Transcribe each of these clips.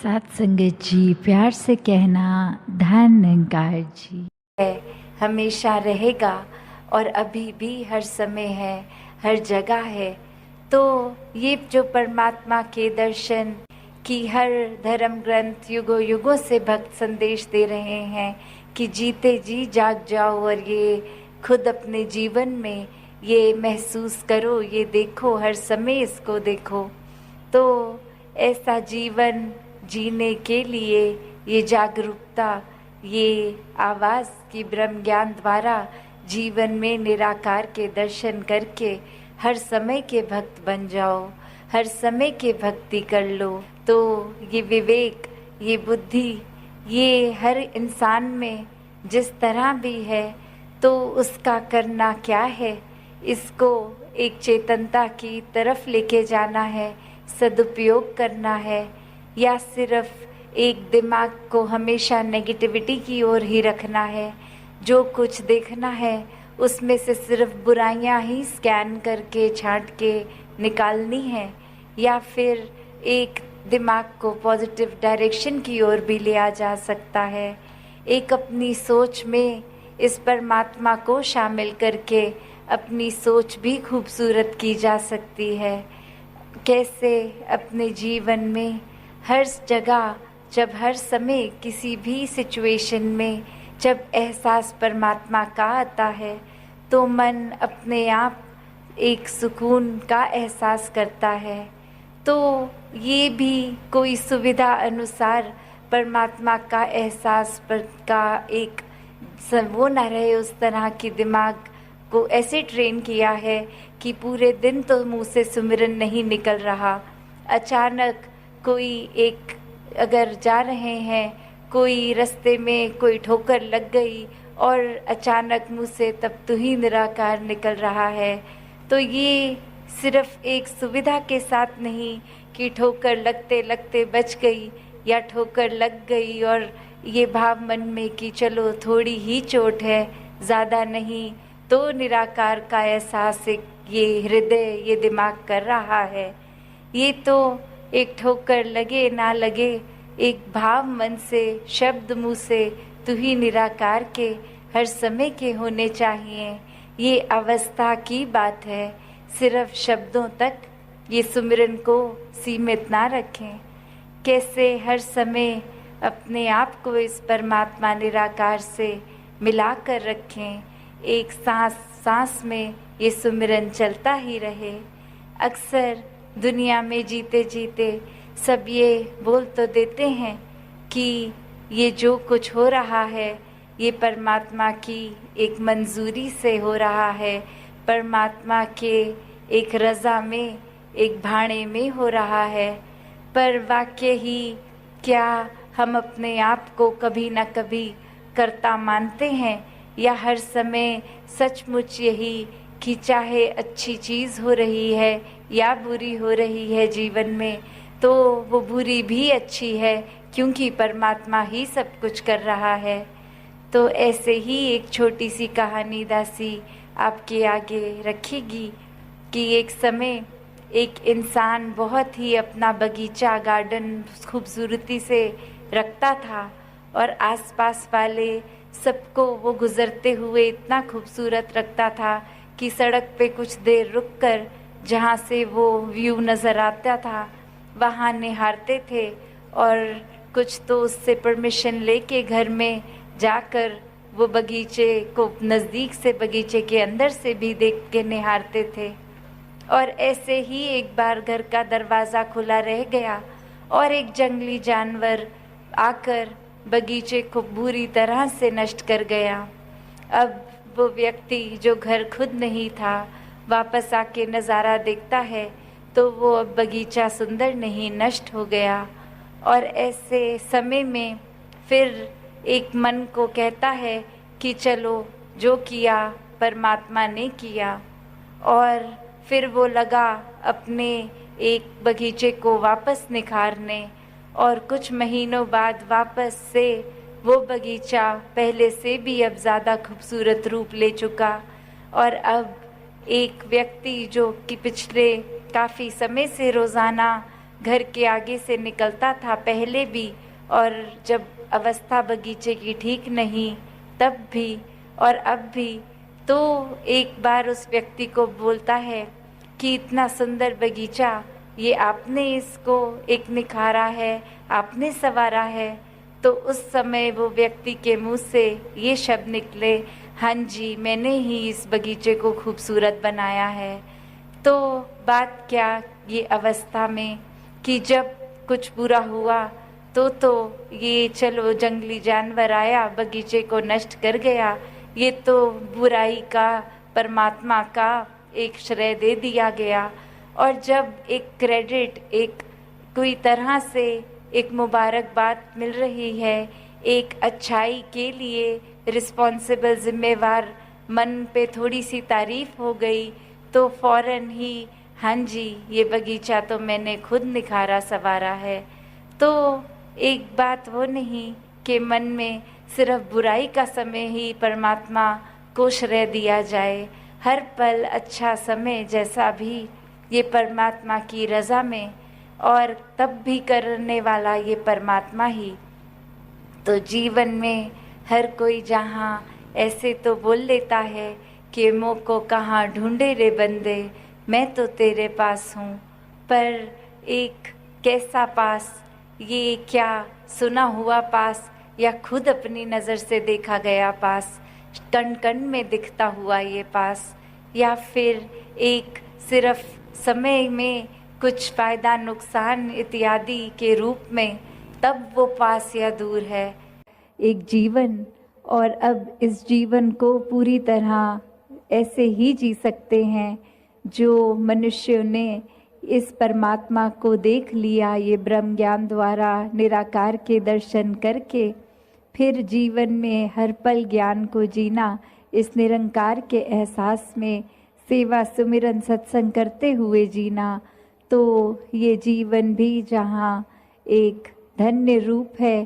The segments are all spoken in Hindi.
साथ संगत जी, प्यार से कहना धन निरंकार जी है, हमेशा रहेगा और अभी भी हर समय है, हर जगह है। तो ये जो परमात्मा के दर्शन की हर धर्म ग्रंथ युगों युगों से भक्त संदेश दे रहे हैं कि जीते जी जाग जाओ और ये खुद अपने जीवन में ये महसूस करो, ये देखो, हर समय इसको देखो। तो ऐसा जीवन जीने के लिए ये जागरूकता, ये आवाज़ की ब्रह्म ज्ञान द्वारा जीवन में निराकार के दर्शन करके हर समय के भक्त बन जाओ, हर समय के भक्ति कर लो। तो ये विवेक, ये बुद्धि, ये हर इंसान में जिस तरह भी है तो उसका करना क्या है, इसको एक चेतनता की तरफ लेके जाना है, सदुपयोग करना है, या सिर्फ एक दिमाग को हमेशा नेगेटिविटी की ओर ही रखना है। जो कुछ देखना है उसमें से सिर्फ बुराइयां ही स्कैन करके छांट के निकालनी है, या फिर एक दिमाग को पॉजिटिव डायरेक्शन की ओर भी लिया जा सकता है। एक अपनी सोच में इस परमात्मा को शामिल करके अपनी सोच भी खूबसूरत की जा सकती है। कैसे अपने जीवन में हर जगह, जब हर समय किसी भी सिचुएशन में जब एहसास परमात्मा का आता है तो मन अपने आप एक सुकून का एहसास करता है। तो ये भी कोई सुविधा अनुसार परमात्मा का एहसास पर का एक वो न रहे, उस तरह की दिमाग को ऐसे ट्रेन किया है कि पूरे दिन तो मुंह से सुमिरन नहीं निकल रहा, अचानक कोई एक अगर जा रहे हैं, कोई रास्ते में कोई ठोकर लग गई और अचानक मुंह से तब तू ही निराकार निकल रहा है। तो ये सिर्फ एक सुविधा के साथ नहीं कि ठोकर लगते लगते बच गई या ठोकर लग गई और ये भाव मन में कि चलो थोड़ी ही चोट है, ज़्यादा नहीं, तो निराकार का एहसास एक ये हृदय, ये दिमाग कर रहा है। ये तो एक ठोकर लगे ना लगे, एक भाव मन से, शब्द मुँह से तू ही निराकार के हर समय के होने चाहिए। ये अवस्था की बात है, सिर्फ शब्दों तक ये सुमिरन को सीमित ना रखें। कैसे हर समय अपने आप को इस परमात्मा निराकार से मिला कर रखें, एक सांस सांस में ये सुमिरन चलता ही रहे। अक्सर दुनिया में जीते जीते सब ये बोल तो देते हैं कि ये जो कुछ हो रहा है ये परमात्मा की एक मंजूरी से हो रहा है, परमात्मा के एक रज़ा में, एक भाणे में हो रहा है। पर वाकई ही क्या हम अपने आप को कभी न कभी कर्ता मानते हैं, या हर समय सचमुच यही कि चाहे अच्छी चीज़ हो रही है या बुरी हो रही है जीवन में, तो वो बुरी भी अच्छी है क्योंकि परमात्मा ही सब कुछ कर रहा है। तो ऐसे ही एक छोटी सी कहानी दासी आपके आगे रखेगी कि एक समय एक इंसान बहुत ही अपना बगीचा, गार्डन खूबसूरती से रखता था और आसपास वाले सबको वो गुज़रते हुए इतना खूबसूरत रखता था कि सड़क पे कुछ देर रुककर जहाँ से वो व्यू नज़र आता था वहाँ निहारते थे, और कुछ तो उससे परमिशन लेके घर में जाकर वो बगीचे को नज़दीक से, बगीचे के अंदर से भी देख के निहारते थे। और ऐसे ही एक बार घर का दरवाज़ा खुला रह गया और एक जंगली जानवर आकर बगीचे को बुरी तरह से नष्ट कर गया। अब वो व्यक्ति जो घर खुद नहीं था वापस आके नज़ारा देखता है तो वो अब बगीचा सुंदर नहीं, नष्ट हो गया। और ऐसे समय में फिर एक मन को कहता है कि चलो जो किया परमात्मा ने किया, और फिर वो लगा अपने एक बगीचे को वापस निखारने, और कुछ महीनों बाद वापस से वो बगीचा पहले से भी अब ज़्यादा खूबसूरत रूप ले चुका। और अब एक व्यक्ति जो कि पिछले काफ़ी समय से रोज़ाना घर के आगे से निकलता था पहले भी, और जब अवस्था बगीचे की ठीक नहीं तब भी और अब भी। तो एक बार उस व्यक्ति को बोलता है कि इतना सुंदर बगीचा, ये आपने इसको एक निखारा है, आपने संवारा है। तो उस समय वो व्यक्ति के मुंह से ये शब्द निकले, हाँ जी, मैंने ही इस बगीचे को खूबसूरत बनाया है। तो बात क्या ये अवस्था में कि जब कुछ बुरा हुआ तो ये चलो जंगली जानवर आया, बगीचे को नष्ट कर गया, ये तो बुराई का, परमात्मा का एक श्रेय दे दिया गया। और जब एक क्रेडिट, एक कोई तरह से एक मुबारकबाद मिल रही है, एक अच्छाई के लिए रिस्पॉन्सिबल, जिम्मेवार मन पे थोड़ी सी तारीफ हो गई, तो फौरन ही हाँ जी, ये बगीचा तो मैंने खुद निखारा संवारा है। तो एक बात वो नहीं कि मन में सिर्फ बुराई का समय ही परमात्मा को श्रेय दिया जाए। हर पल अच्छा समय जैसा भी ये परमात्मा की रज़ा में, और तब भी करने वाला ये परमात्मा ही। तो जीवन में हर कोई जहाँ ऐसे तो बोल लेता है कि मुँह को कहाँ ढूंढे रे बंदे, मैं तो तेरे पास हूँ। पर एक कैसा पास, ये क्या सुना हुआ पास या खुद अपनी नज़र से देखा गया पास, कण कण में दिखता हुआ ये पास, या फिर एक सिर्फ समय में कुछ फ़ायदा नुकसान इत्यादि के रूप में, तब वो पास या दूर है। एक जीवन, और अब इस जीवन को पूरी तरह ऐसे ही जी सकते हैं जो मनुष्यों ने इस परमात्मा को देख लिया, ये ब्रह्म ज्ञान द्वारा निराकार के दर्शन करके, फिर जीवन में हर पल ज्ञान को जीना, इस निरंकार के एहसास में सेवा सुमिरन सत्संग करते हुए जीना। तो ये जीवन भी जहाँ एक धन्य रूप है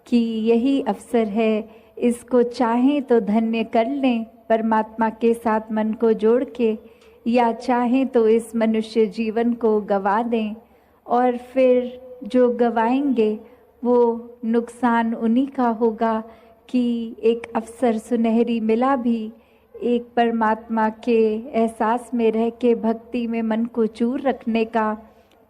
कि यही अवसर है, इसको चाहें तो धन्य कर लें परमात्मा के साथ मन को जोड़ के, या चाहें तो इस मनुष्य जीवन को गवा दें, और फिर जो गवाएंगे वो नुकसान उन्हीं का होगा कि एक अवसर सुनहरी मिला भी एक परमात्मा के एहसास में रह के भक्ति में मन को चूर रखने का,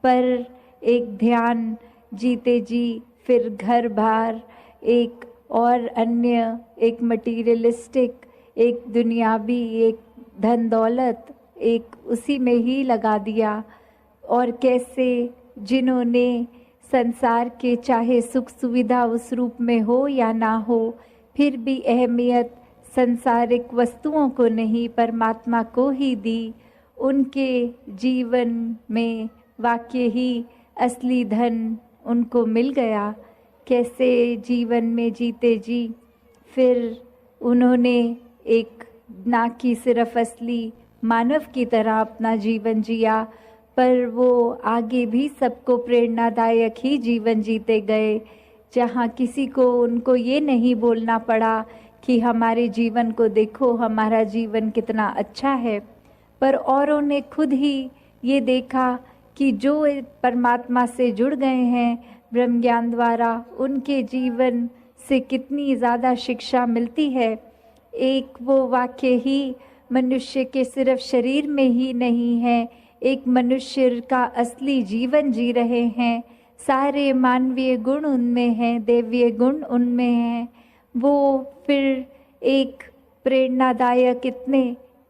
पर एक ध्यान जीते जी फिर घर बार एक और अन्य, एक मटीरियलिस्टिक, एक दुनियावी, एक धन दौलत, एक उसी में ही लगा दिया। और कैसे जिन्होंने संसार के चाहे सुख सुविधा उस रूप में हो या ना हो, फिर भी अहमियत संसारिक वस्तुओं को नहीं परमात्मा को ही दी, उनके जीवन में वाकई ही असली धन उनको मिल गया। कैसे जीवन में जीते जी फिर उन्होंने एक ना कि सिर्फ असली मानव की तरह अपना जीवन जिया, पर वो आगे भी सबको प्रेरणादायक ही जीवन जीते गए, जहाँ किसी को उनको ये नहीं बोलना पड़ा कि हमारे जीवन को देखो, हमारा जीवन कितना अच्छा है, पर औरों ने खुद ही ये देखा कि जो परमात्मा से जुड़ गए हैं ब्रह्म ज्ञान द्वारा, उनके जीवन से कितनी ज़्यादा शिक्षा मिलती है। एक वो वाक्य ही मनुष्य के सिर्फ शरीर में ही नहीं है, एक मनुष्य का असली जीवन जी रहे हैं, सारे मानवीय गुण उनमें हैं, दैवीय गुण उनमें हैं। वो फिर एक प्रेरणादायक इतने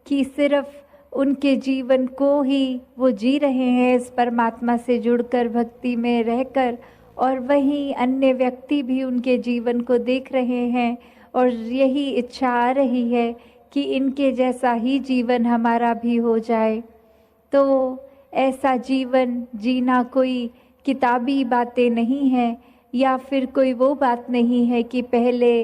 कि सिर्फ उनके जीवन को ही वो जी रहे हैं इस परमात्मा से जुड़कर भक्ति में रहकर, और वहीं अन्य व्यक्ति भी उनके जीवन को देख रहे हैं और यही इच्छा आ रही है कि इनके जैसा ही जीवन हमारा भी हो जाए। तो ऐसा जीवन जीना कोई किताबी बातें नहीं है, या फिर कोई वो बात नहीं है कि पहले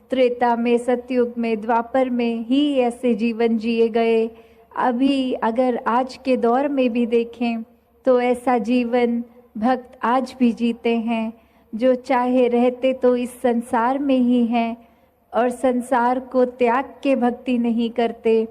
त्रेता में, सतयुग में, द्वापर में ही ऐसे जीवन जिए गए। अभी अगर आज के दौर में भी देखें तो ऐसा जीवन भक्त आज भी जीते हैं, जो चाहे रहते तो इस संसार में ही हैं और संसार को त्याग के भक्ति नहीं करते।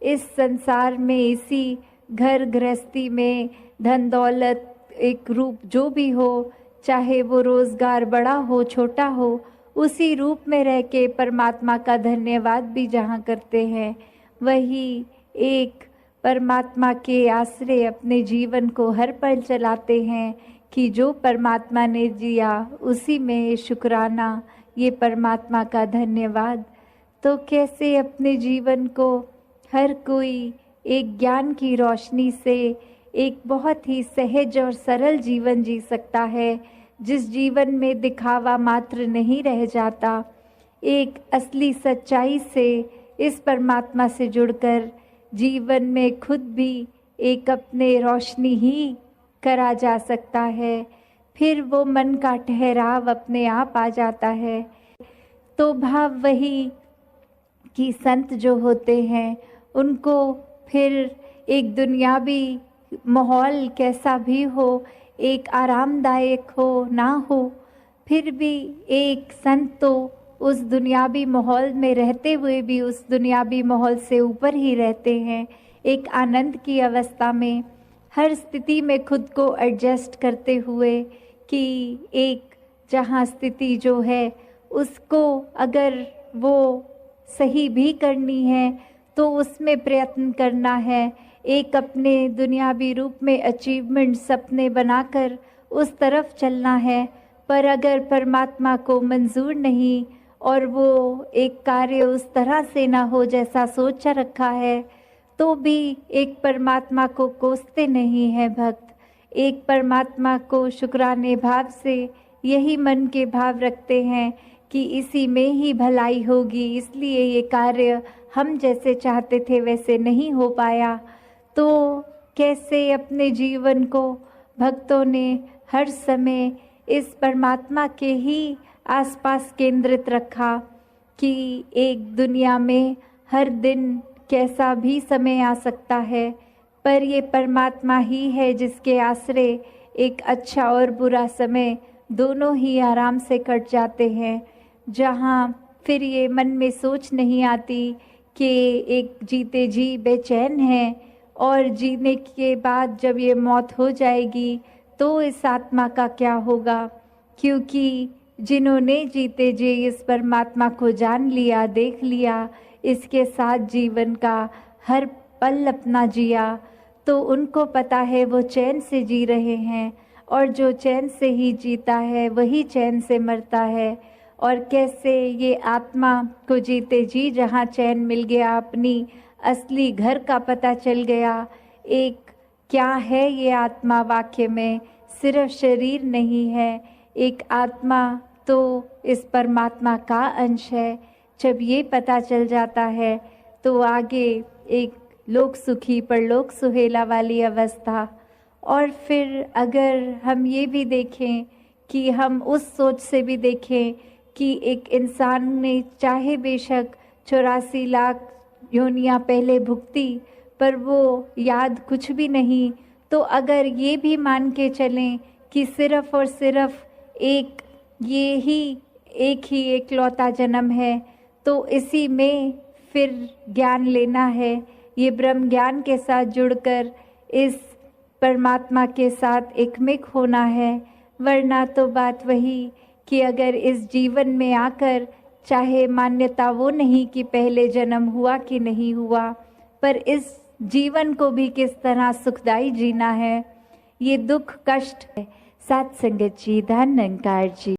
इस संसार में, इसी घर गृहस्थी में, धन दौलत एक रूप जो भी हो, चाहे वो रोजगार बड़ा हो छोटा हो, उसी रूप में रह के परमात्मा का धन्यवाद भी जहाँ करते हैं, वही एक परमात्मा के आश्रय अपने जीवन को हर पल चलाते हैं कि जो परमात्मा ने दिया उसी में शुक्राना, ये परमात्मा का धन्यवाद। तो कैसे अपने जीवन को हर कोई एक ज्ञान की रोशनी से एक बहुत ही सहज और सरल जीवन जी सकता है, जिस जीवन में दिखावा मात्र नहीं रह जाता, एक असली सच्चाई से इस परमात्मा से जुड़कर जीवन में खुद भी एक अपने रोशनी ही करा जा सकता है। फिर वो मन का ठहराव अपने आप आ जाता है। तो भाव वही कि संत जो होते हैं उनको फिर एक दुनियावी माहौल कैसा भी हो, एक आरामदायक हो ना हो, फिर भी एक संत तो उस दुनियावी माहौल में रहते हुए भी उस दुनियावी माहौल से ऊपर ही रहते हैं, एक आनंद की अवस्था में हर स्थिति में खुद को एडजस्ट करते हुए कि एक जहाँ स्थिति जो है उसको अगर वो सही भी करनी है तो उसमें प्रयत्न करना है, एक अपने दुनियावी रूप में अचीवमेंट सपने बनाकर उस तरफ चलना है। पर अगर परमात्मा को मंजूर नहीं और वो एक कार्य उस तरह से ना हो जैसा सोचा रखा है, तो भी एक परमात्मा को कोसते नहीं है भक्त, एक परमात्मा को शुक्राने भाव से यही मन के भाव रखते हैं कि इसी में ही भलाई होगी, इसलिए ये कार्य हम जैसे चाहते थे वैसे नहीं हो पाया। तो कैसे अपने जीवन को भक्तों ने हर समय इस परमात्मा के ही आसपास केंद्रित रखा कि एक दुनिया में हर दिन कैसा भी समय आ सकता है, पर ये परमात्मा ही है जिसके आश्रय एक अच्छा और बुरा समय दोनों ही आराम से कट जाते हैं, जहाँ फिर ये मन में सोच नहीं आती कि एक जीते जी बेचैन है और जीने के बाद जब ये मौत हो जाएगी तो इस आत्मा का क्या होगा। क्योंकि जिन्होंने जीते जी इस परमात्मा को जान लिया, देख लिया, इसके साथ जीवन का हर पल अपना जिया, तो उनको पता है वो चैन से जी रहे हैं, और जो चैन से ही जीता है वही चैन से मरता है। और कैसे ये आत्मा को जीते जी जहाँ चैन मिल गया, अपनी असली घर का पता चल गया, एक क्या है ये आत्मा, वाक्य में सिर्फ शरीर नहीं है, एक आत्मा तो इस परमात्मा का अंश है। जब ये पता चल जाता है तो आगे एक लोक सुखी परलोक सुहेला वाली अवस्था। और फिर अगर हम ये भी देखें कि हम उस सोच से भी देखें कि एक इंसान ने चाहे बेशक 84 लाख योनियाँ पहले भुगती पर वो याद कुछ भी नहीं, तो अगर ये भी मान के चलें कि सिर्फ और सिर्फ ये ही एक एकलौता जन्म है, तो इसी में फिर ज्ञान लेना है, ये ब्रह्म ज्ञान के साथ जुड़कर इस परमात्मा के साथ एकमिक होना है। वरना तो बात वही कि अगर इस जीवन में आकर चाहे मान्यता वो नहीं कि पहले जन्म हुआ कि नहीं हुआ, पर इस जीवन को भी किस तरह सुखदाई जीना है, ये दुख कष्ट है। साथ संगत जी, धन निरंकार जी।